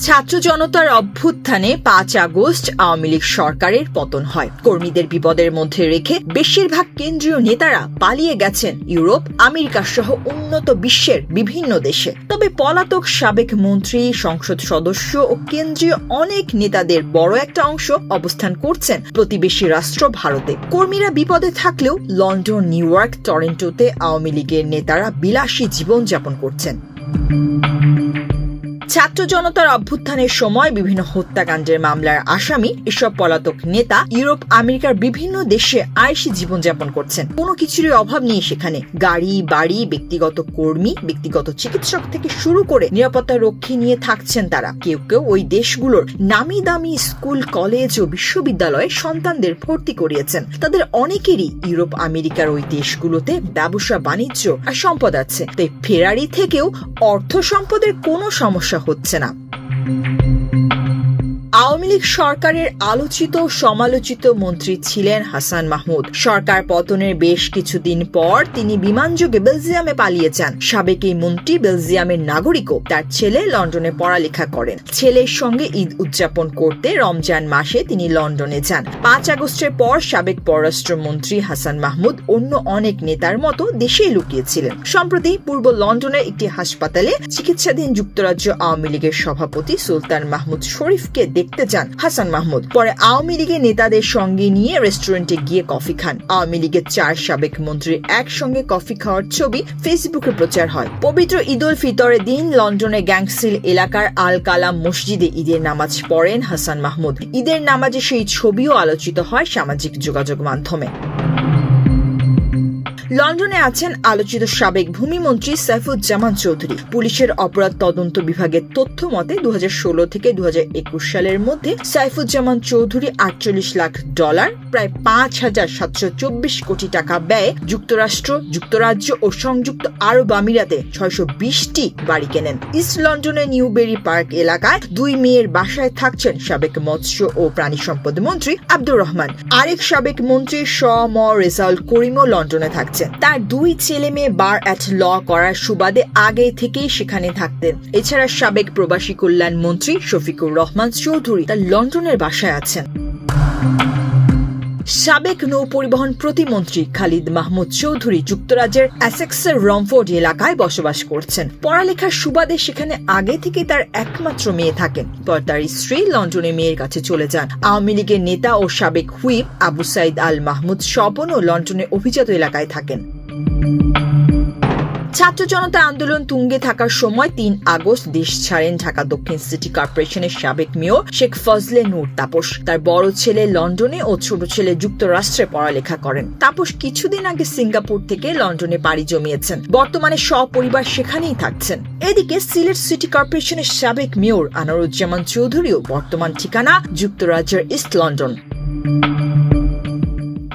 ছাত্র জনতার অভ্যুত্থানে 5 আগস্ট আওয়ামী লীগ সরকারের পতন হয়। কর্মীদের বিপদের মধ্যে রেখে বেশিরভাগ কেন্দ্রীয় নেতারা পালিয়ে গেছেন ইউরোপ, আমেরিকা সহ উন্নত বিশ্বের বিভিন্ন দেশে। তবে পলাতক সাবেক মন্ত্রী, সংসদ সদস্য ও কেন্দ্রীয় অনেক নেতাদের বড় একটা অংশ অবস্থান করছেন প্রতিবেশী রাষ্ট্র ভারতে। কর্মীরা বিপদে থাকলেও লন্ডন, নিউ ইয়র্ক, টরন্টোতে আওয়ামী লীগের নেতারা বিলাসী জীবনযাপন করছেন। ছাত্র জনতার অভ্যুত্থানের সময় বিভিন্ন হত্যাকাণ্ডের মামলার আসামি এসব পলাতক নেতা ইউরোপ, আমেরিকার বিভিন্ন দেশে আয়েশি জীবনযাপন করছেন। কোনো কিছুরই অভাব নেই সেখানে। গাড়ি, বাড়ি, ব্যক্তিগত কর্মী, ব্যক্তিগত চিকিৎসক থেকে শুরু করে নিরাপত্তা রক্ষী নিয়ে থাকছেন তারা। কেউ কেউ ওই দেশগুলোর নামি দামি স্কুল, কলেজ ও বিশ্ববিদ্যালয়ে সন্তানদের ভর্তি করিয়েছেন। তাদের অনেকেরই ইউরোপ, আমেরিকার ওই দেশগুলোতে ব্যবসা, বাণিজ্য আর সম্পদ আছে। তাই ফেরারি থেকেও অর্থ সম্পদের কোনো সমস্যা হচ্ছে না। আওয়ামী লীগ সরকারের আলোচিত সমালোচিত মন্ত্রী ছিলেন হাসান মাহমুদ। সরকার পতনের বেশ কিছুদিন পর তিনি বিমানযোগে বেলজিয়ামে পালিয়ে যান। সাবেক এই মন্ত্রী বেলজিয়ামের নাগরিকও। তার ছেলে লন্ডনে পড়ালেখা করেন। ছেলের সঙ্গে ঈদ উদযাপন করতে রমজান মাসে তিনি লন্ডনে যান। 5 আগস্টের পর সাবেক পররাষ্ট্রমন্ত্রী হাসান মাহমুদ অন্য অনেক নেতার মতো দেশেই লুকিয়েছিলেন। সম্প্রতি পূর্ব লন্ডনের একটি হাসপাতালে চিকিৎসাধীন যুক্তরাজ্য আওয়ামী লীগের সভাপতি সুলতান মাহমুদ শরীফকে দেখতে যান হাসান মাহমুদ। পরে আওয়ামী লীগের নেতাদের সঙ্গে নিয়ে রেস্টুরেন্টে গিয়ে কফি খান। আওয়ামী লীগের 4 সাবেক মন্ত্রীর একসঙ্গে কফি খাওয়ার ছবি ফেসবুকে প্রচার হয়। পবিত্র ঈদ উল ফিতরের দিন লন্ডনের গ্যাংসিল এলাকার আল কালাম মসজিদে ঈদের নামাজ পড়েন হাসান মাহমুদ। ঈদের নামাজে সেই ছবিও আলোচিত হয় সামাজিক যোগাযোগ মাধ্যমে। লন্ডনে আছেন আলোচিত সাবেক ভূমিমন্ত্রী সাইফুজ্জামান চৌধুরী। পুলিশের অপরাধ তদন্ত বিভাগের তথ্য মতে 2016 থেকে 2021 সালের মধ্যে সাইফুজ্জামান চৌধুরী $48 লাখ, প্রায় 5,724 কোটি টাকা ব্যয়ে যুক্তরাষ্ট্র, যুক্তরাজ্য ও সংযুক্ত আরব আমিরাতে 620টি বাড়ি কেনেন। ইস্ট লন্ডনের নিউবেরি পার্ক এলাকায় 2 মেয়ের বাসায় থাকছেন সাবেক মৎস্য ও প্রাণী সম্পদ মন্ত্রী আব্দুর রহমান। আরেক সাবেক মন্ত্রী ম রেজাউল করিমও লন্ডনে থাকছেন। তার 2 ছেলে মেয়ে বার অ্যাট ল করার সুবাদে আগে থেকেই সেখানে থাকতেন। এছাড়া সাবেক প্রবাসী কল্যাণ মন্ত্রী শফিকুর রহমান চৌধুরী তার লন্ডনের বাসায় আছেন। সাবেক নৌপরিবহন প্রতিমন্ত্রী খালিদ মাহমুদ চৌধুরী যুক্তরাজ্যের এসেক্সের রমফোর্ড এলাকায় বসবাস করছেন। পড়ালেখার সুবাদে সেখানে আগে থেকে তার একমাত্র মেয়ে থাকেন। পর তার স্ত্রী লন্ডনে মেয়ের কাছে চলে যান। আওয়ামী লীগের নেতা ও সাবেক হুইপ আবু সাইদ আল মাহমুদ স্বপনও লন্ডনের অভিজাত এলাকায় থাকেন। ছাত্র জনতা আন্দোলন তুঙ্গে থাকার সময় 3 আগস্ট দেশ ছাড়েন ঢাকা দক্ষিণ সিটি কর্পোরেশনের সাবেক মেয়র শেখ ফজলে নূর তাপস। তার বড় ছেলে লন্ডনে ও ছোট ছেলে যুক্তরাষ্ট্রে পড়ালেখা করেন। তাপস কিছুদিন আগে সিঙ্গাপুর থেকে লন্ডনে পাড়ি জমিয়েছেন। বর্তমানে সপরিবার সেখানেই থাকছেন। এদিকে সিলেট সিটি কর্পোরেশনের সাবেক মেয়র আনোয়ারুজ্জামান চৌধুরীও বর্তমান ঠিকানা যুক্তরাজ্যের ইস্ট লন্ডন।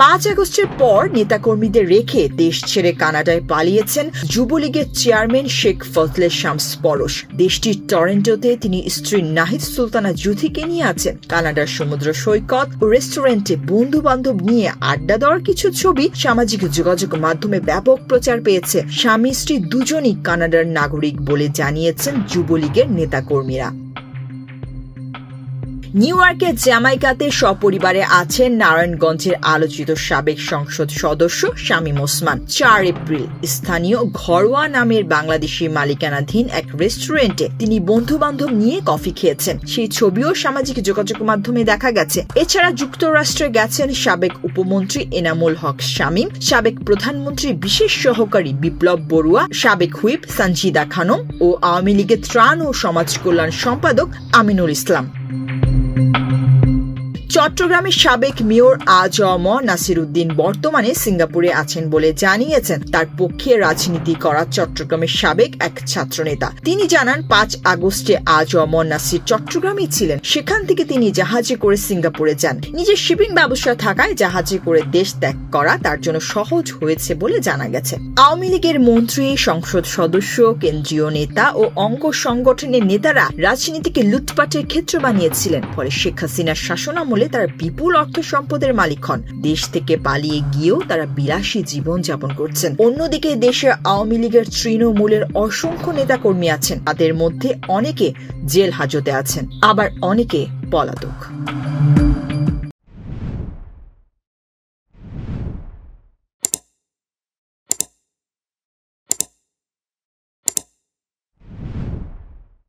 5 আগস্টের পর নেতাকর্মীদের রেখে দেশ ছেড়ে কানাডায় পালিয়েছেন যুবলীগের চেয়ারম্যান শেখ ফজলে শামস পরশ। দেশটির টরন্টোতে তিনি স্ত্রী নাহিদ সুলতানা জুথিকে নিয়ে আছেন। কানাডার সমুদ্র সৈকত ও রেস্টুরেন্টে বন্ধু বান্ধব নিয়ে আড্ডা দেওয়ার কিছু ছবি সামাজিক যোগাযোগ মাধ্যমে ব্যাপক প্রচার পেয়েছে। স্বামী স্ত্রী দুজনই কানাডার নাগরিক বলে জানিয়েছেন যুবলীগের নেতাকর্মীরা। নিউ ইয়র্কের জ্যামাইকাতে সপরিবারে আছেন নারায়ণগঞ্জের আলোচিত সাবেক সংসদ সদস্য শামীম ওসমান। 4 এপ্রিল স্থানীয় ঘরোয়া নামের বাংলাদেশি মালিকানাধীন এক রেস্টুরেন্টে তিনি বন্ধু বান্ধব নিয়ে কফি খেয়েছেন। সেই ছবিও সামাজিক যোগাযোগ মাধ্যমে দেখা গেছে। এছাড়া যুক্তরাষ্ট্রে গেছেন সাবেক উপমন্ত্রী এনামুল হক শামীম, সাবেক প্রধানমন্ত্রী বিশেষ সহকারী বিপ্লব বড়ুয়া, সাবেক হুইপ সঞ্জিদা খানম ও আওয়ামী লীগের ত্রাণ ও সমাজ কল্যাণ সম্পাদক আমিনুল ইসলাম। চট্টগ্রামের সাবেক মেয়র আ.জ.ম নাসির উদ্দিন বর্তমানে সিঙ্গাপুরে আছেন বলে জানিয়েছেন তার পক্ষে রাজনীতি করা চট্টগ্রামের সাবেক এক ছাত্রনেতা। তিনি জানান 5 আগস্টে আ.জ.ম নাসির চট্টগ্রামেই ছিলেন। সেখান থেকে তিনি জাহাজে করে সিঙ্গাপুরে যান। নিজের শিপিং ব্যবসা থাকায় জাহাজে করে দেশ ত্যাগ করা তার জন্য সহজ হয়েছে বলে জানা গেছে। আওয়ামী লীগের মন্ত্রী, সংসদ সদস্য, কেন্দ্রীয় নেতা ও অঙ্গ সংগঠনের নেতারা রাজনীতিকে লুটপাটের ক্ষেত্র বানিয়েছিলেন। ফলে শেখ হাসিনার শাসনামলে তারা বিপুল অর্থ সম্পদের মালিক হন। দেশ থেকে পালিয়ে গিয়েও তারা বিলাসী জীবন যাপন করছেন। অন্যদিকে দেশে আওয়ামী লীগের তৃণমূলের অসংখ্য নেতাকর্মী আছেন, তাদের মধ্যে অনেকে জেল হাজতে আছেন, আবার অনেকে পলাতক।